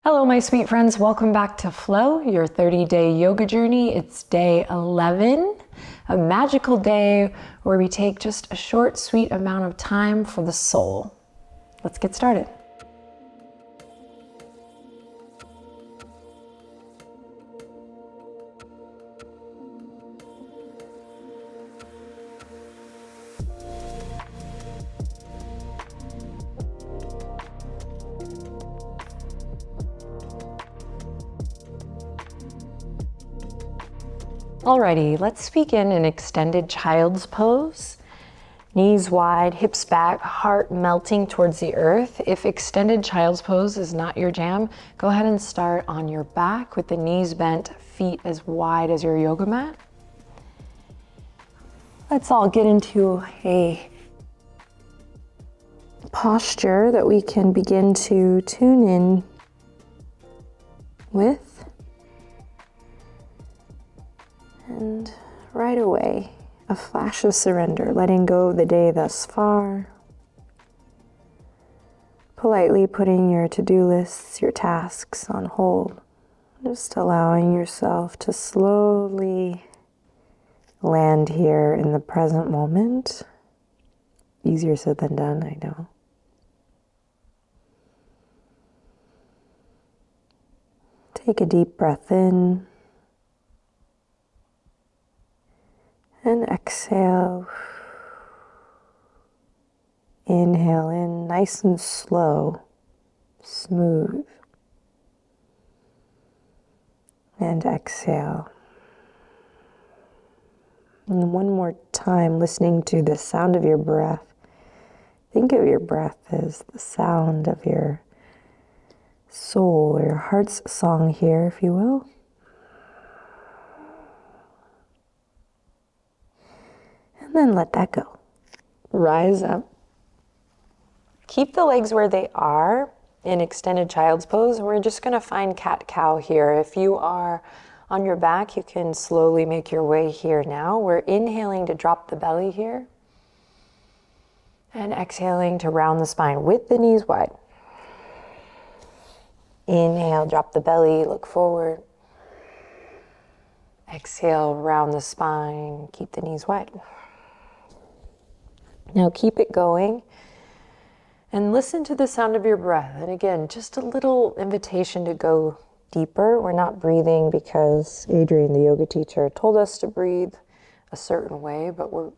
Hello, my sweet friends. Welcome back to Flow, your 30-day yoga journey. It's day 11, a magical day where we take just a short, sweet amount of time for the soul. Let's get started. Alrighty, let's begin in extended child's pose. Knees wide, hips back, heart melting towards the earth. If extended child's pose is not your jam, go ahead and start on your back with the knees bent, feet as wide as your yoga mat. Let's all get into a posture that we can begin to tune in with. And right away, a flash of surrender, letting go of the day thus far. Politely putting your to-do lists, your tasks on hold. Just allowing yourself to slowly land here in the present moment. Easier said than done, I know. Take a deep breath in. And exhale. Inhale in, nice and slow, smooth. And exhale. And one more time, listening to the sound of your breath. Think of your breath as the sound of your soul, or your heart's song here, if you will. And then let that go. Rise up. Keep the legs where they are in extended child's pose. We're just going to find cat-cow here. If you are on your back, you can slowly make your way here now. We're inhaling to drop the belly here. And exhaling to round the spine with the knees wide. Inhale, drop the belly, look forward. Exhale, round the spine, keep the knees wide. Now keep it going and listen to the sound of your breath. And again, just a little invitation to go deeper. We're not breathing because Adrian, the yoga teacher, told us to breathe a certain way, but we're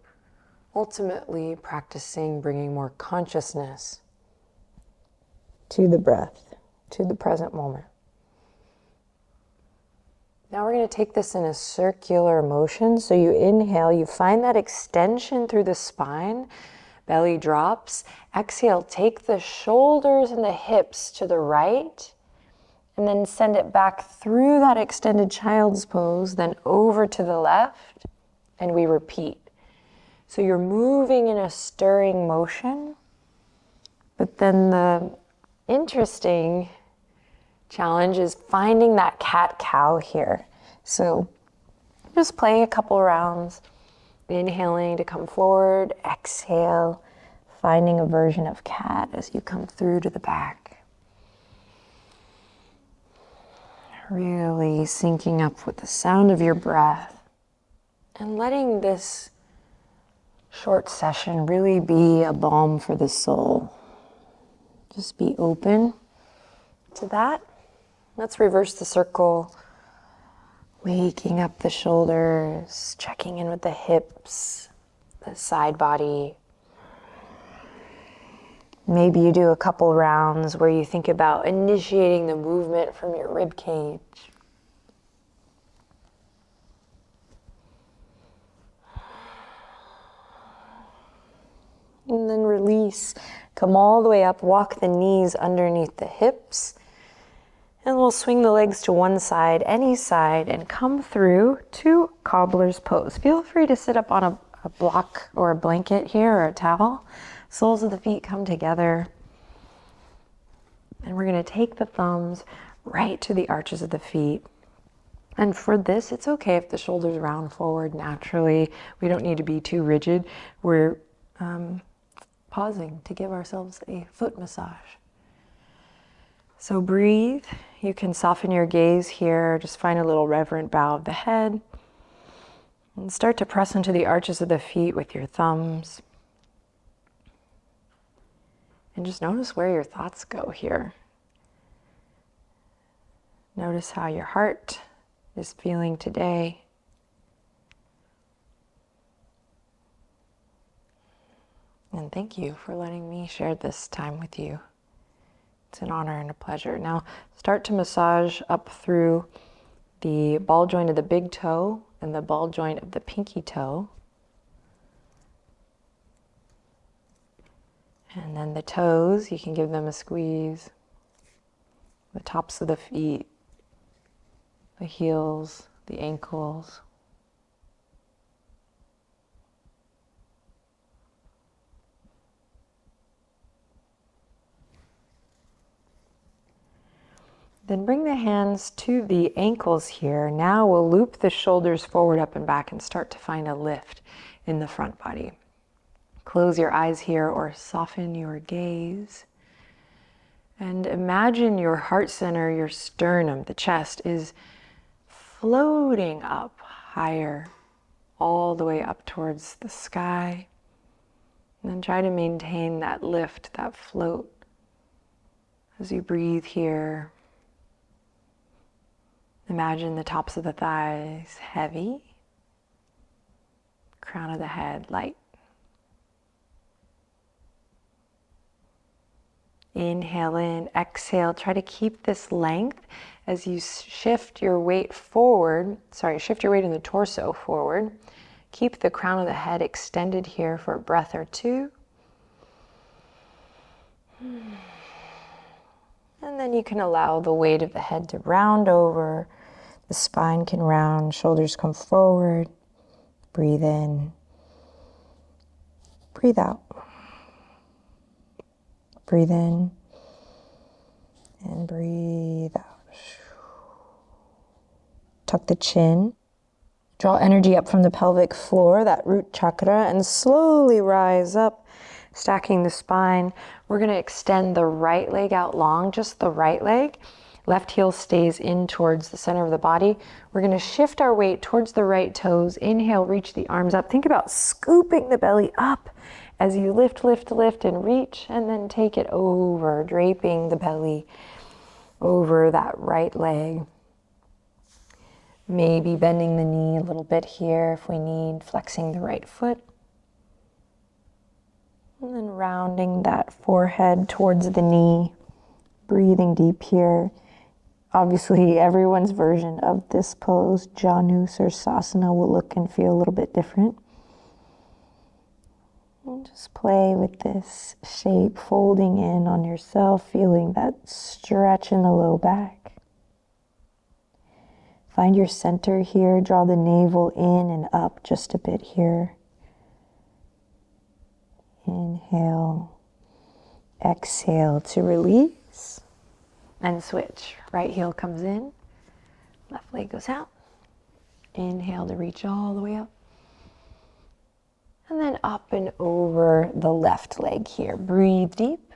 ultimately practicing bringing more consciousness to the breath, to the present moment. Now we're going to take this in a circular motion. So you inhale, you find that extension through the spine, belly drops. Exhale, take the shoulders and the hips to the right, and then send it back through that extended child's pose, then over to the left, and we repeat. So you're moving in a stirring motion, but then the interesting challenge is finding that cat-cow here. So just play a couple rounds, inhaling to come forward, exhale, finding a version of cat as you come through to the back. Really syncing up with the sound of your breath and letting this short session really be a balm for the soul. Just be open to that. Let's reverse the circle, waking up the shoulders, checking in with the hips, the side body. Maybe you do a couple rounds where you think about initiating the movement from your rib cage. And then release. Come all the way up, walk the knees underneath the hips. And we'll swing the legs to one side, any side, and come through to cobbler's pose. Feel free to sit up on a block or a blanket here or a towel. Soles of the feet come together. And we're going to take the thumbs right to the arches of the feet. And for this, it's okay if the shoulders round forward naturally. We don't need to be too rigid. We're pausing to give ourselves a foot massage. So breathe you can soften your gaze here. Just find a little reverent bow of the head. And start to press into the arches of the feet with your thumbs. And just notice where your thoughts go here. Notice how your heart is feeling today. And thank you for letting me share this time with you. It's an honor and a pleasure. Now start to massage up through the ball joint of the big toe and the ball joint of the pinky toe. And then the toes, you can give them a squeeze. The tops of the feet, the heels, the ankles. Then bring the hands to the ankles here. Now we'll loop the shoulders forward, up and back and start to find a lift in the front body. Close your eyes here or soften your gaze. And imagine your heart center, your sternum, the chest is floating up higher, all the way up towards the sky. And then try to maintain that lift, that float as you breathe here. Imagine the tops of the thighs heavy, crown of the head light. Inhale in, exhale. Try to keep this length as you shift your weight forward. Shift your weight in the torso forward. Keep the crown of the head extended here for a breath or two. And then you can allow the weight of the head to round over. The spine can round, shoulders come forward. Breathe in. Breathe out. Breathe in and breathe out. Tuck the chin. Draw energy up from the pelvic floor, that root chakra, and slowly rise up, stacking the spine. We're going to extend the right leg out long, just the right leg. Left heel stays in towards the center of the body. We're going to shift our weight towards the right toes. Inhale, reach the arms up. Think about scooping the belly up as you lift, lift, lift, and reach, and then take it over, draping the belly over that right leg. Maybe bending the knee a little bit here if we need, flexing the right foot. And then rounding that forehead towards the knee, breathing deep here. Obviously, everyone's version of this pose, Janu Sirsasana, will look and feel a little bit different. And just play with this shape, folding in on yourself, feeling that stretch in the low back. Find your center here, draw the navel in and up just a bit here. Inhale, exhale to release. And switch. Right heel comes in, left leg goes out. Inhale to reach all the way up. And then up and over the left leg here. Breathe deep.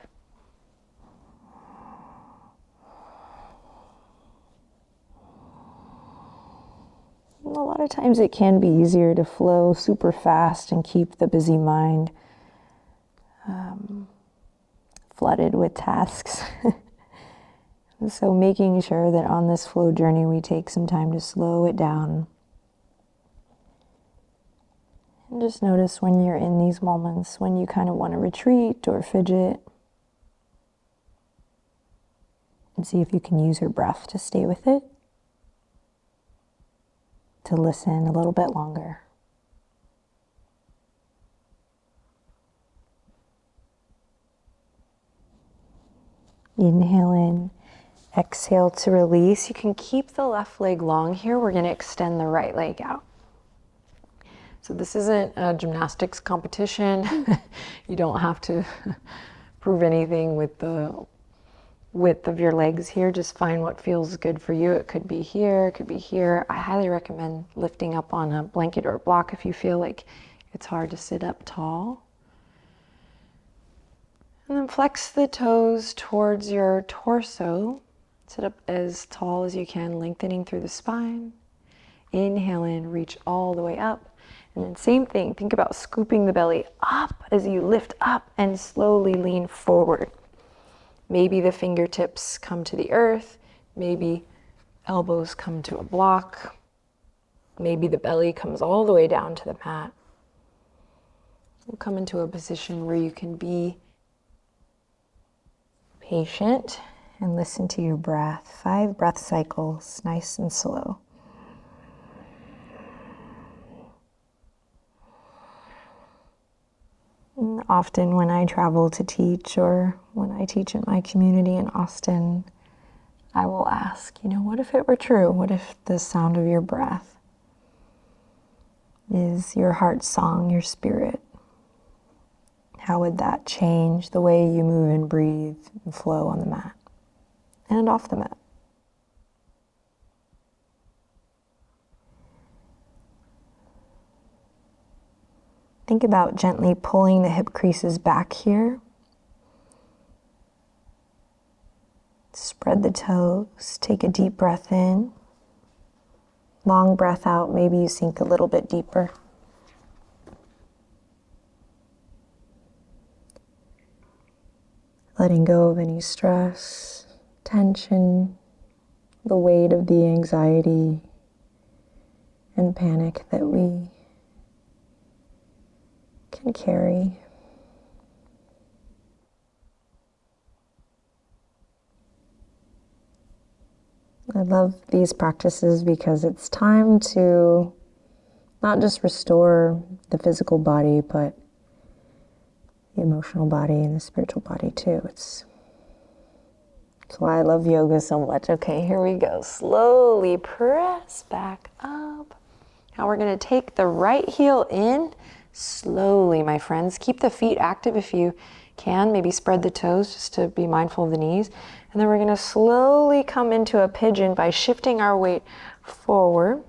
And a lot of times it can be easier to flow super fast and keep the busy mind flooded with tasks. So making sure that on this flow journey we take some time to slow it down. And just notice when you're in these moments, when you kind of want to retreat or fidget. And see if you can use your breath to stay with it. To listen a little bit longer. Inhale in. Exhale to release. You can keep the left leg long here. We're going to extend the right leg out. So this isn't a gymnastics competition. You don't have to prove anything with the width of your legs here. Just find what feels good for you. It could be here, it could be here. I highly recommend lifting up on a blanket or a block if you feel like it's hard to sit up tall. And then flex the toes towards your torso. Sit up as tall as you can, lengthening through the spine. Inhale in, reach all the way up. And then same thing, think about scooping the belly up as you lift up and slowly lean forward. Maybe the fingertips come to the earth. Maybe elbows come to a block. Maybe the belly comes all the way down to the mat. We'll come into a position where you can be patient and listen to your breath. 5 breath cycles, nice and slow. And often when I travel to teach or when I teach at my community in Austin, I will ask, what if it were true? What if the sound of your breath is your heart's song, your spirit? How would that change the way you move and breathe and flow on the mat and off the mat? Think about gently pulling the hip creases back here. Spread the toes, take a deep breath in. Long breath out, maybe you sink a little bit deeper. Letting go of any stress, tension, the weight of the anxiety and panic that we can carry. I love these practices because it's time to not just restore the physical body, but the emotional body and the spiritual body too. It's why I love yoga so much. Okay, here we go. Slowly press back up. Now we're going to take the right heel in slowly, my friends. Keep the feet active if you can. Maybe spread the toes just to be mindful of the knees. And then we're going to slowly come into a pigeon by shifting our weight forward,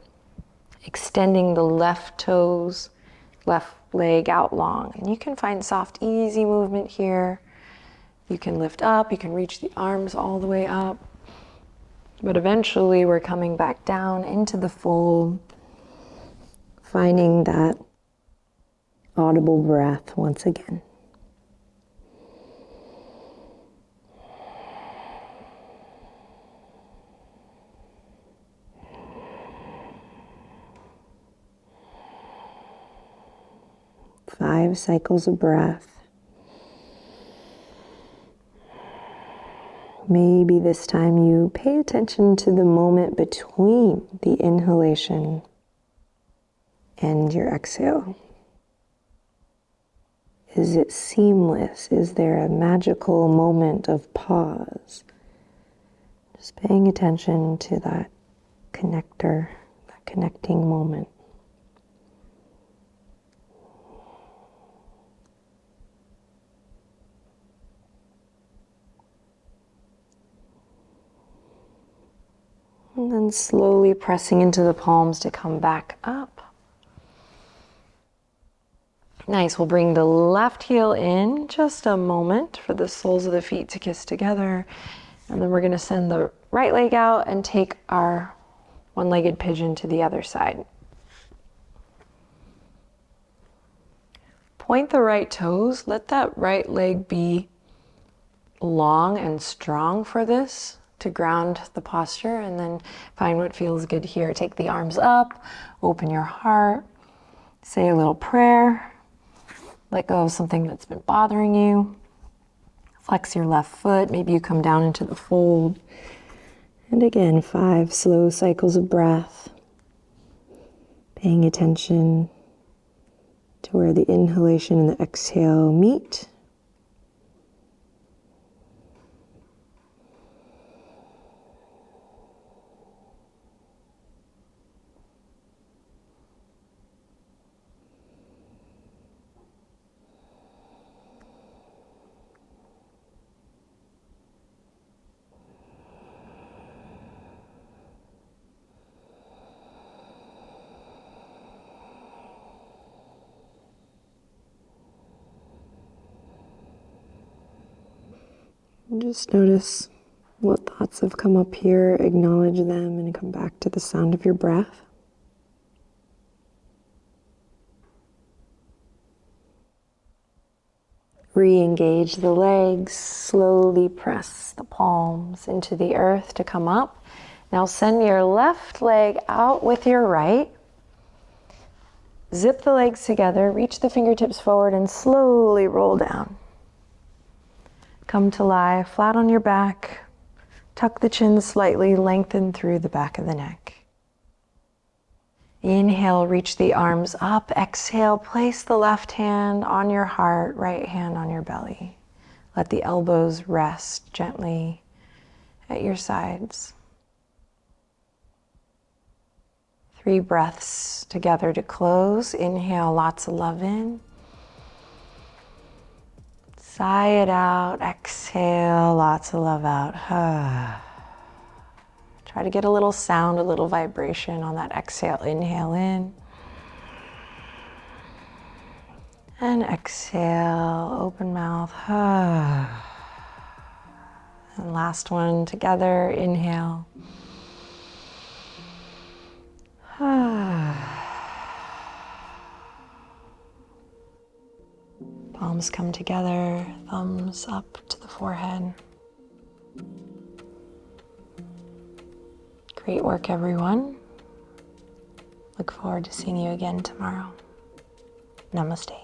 extending the left toes, left leg out long. And you can find soft, easy movement here. You can lift up, you can reach the arms all the way up. But eventually we're coming back down into the fold, finding that audible breath once again. Five cycles of breath. Maybe this time you pay attention to the moment between the inhalation and your exhale. Is it seamless? Is there a magical moment of pause? Just paying attention to that connector, that connecting moment. And then slowly pressing into the palms to come back up. Nice, we'll bring the left heel in, just a moment for the soles of the feet to kiss together. And then we're gonna send the right leg out and take our one-legged pigeon to the other side. Point the right toes, let that right leg be long and strong for this, to ground the posture, and then find what feels good here. Take the arms up, open your heart, say a little prayer, let go of something that's been bothering you. Flex your left foot, maybe you come down into the fold. And again, 5 slow cycles of breath, paying attention to where the inhalation and the exhale meet. Just notice What thoughts have come up here, acknowledge them and come back to the sound of your breath. Re-engage the legs, slowly press the palms into the earth to come up. Now send your left leg out with your right. Zip the legs together, reach the fingertips forward and slowly roll down. Come to lie flat on your back. Tuck the chin slightly, lengthen through the back of the neck. Inhale, reach the arms up. Exhale, place the left hand on your heart, right hand on your belly. Let the elbows rest gently at your sides. 3 breaths together to close. Inhale, lots of love in. Sigh it out. Exhale, lots of love out. Try to get a little sound, a little vibration on that exhale. Inhale in. And exhale, open mouth. And last one together. Inhale. Palms come together, thumbs up to the forehead. Great work, everyone. Look forward to seeing you again tomorrow. Namaste.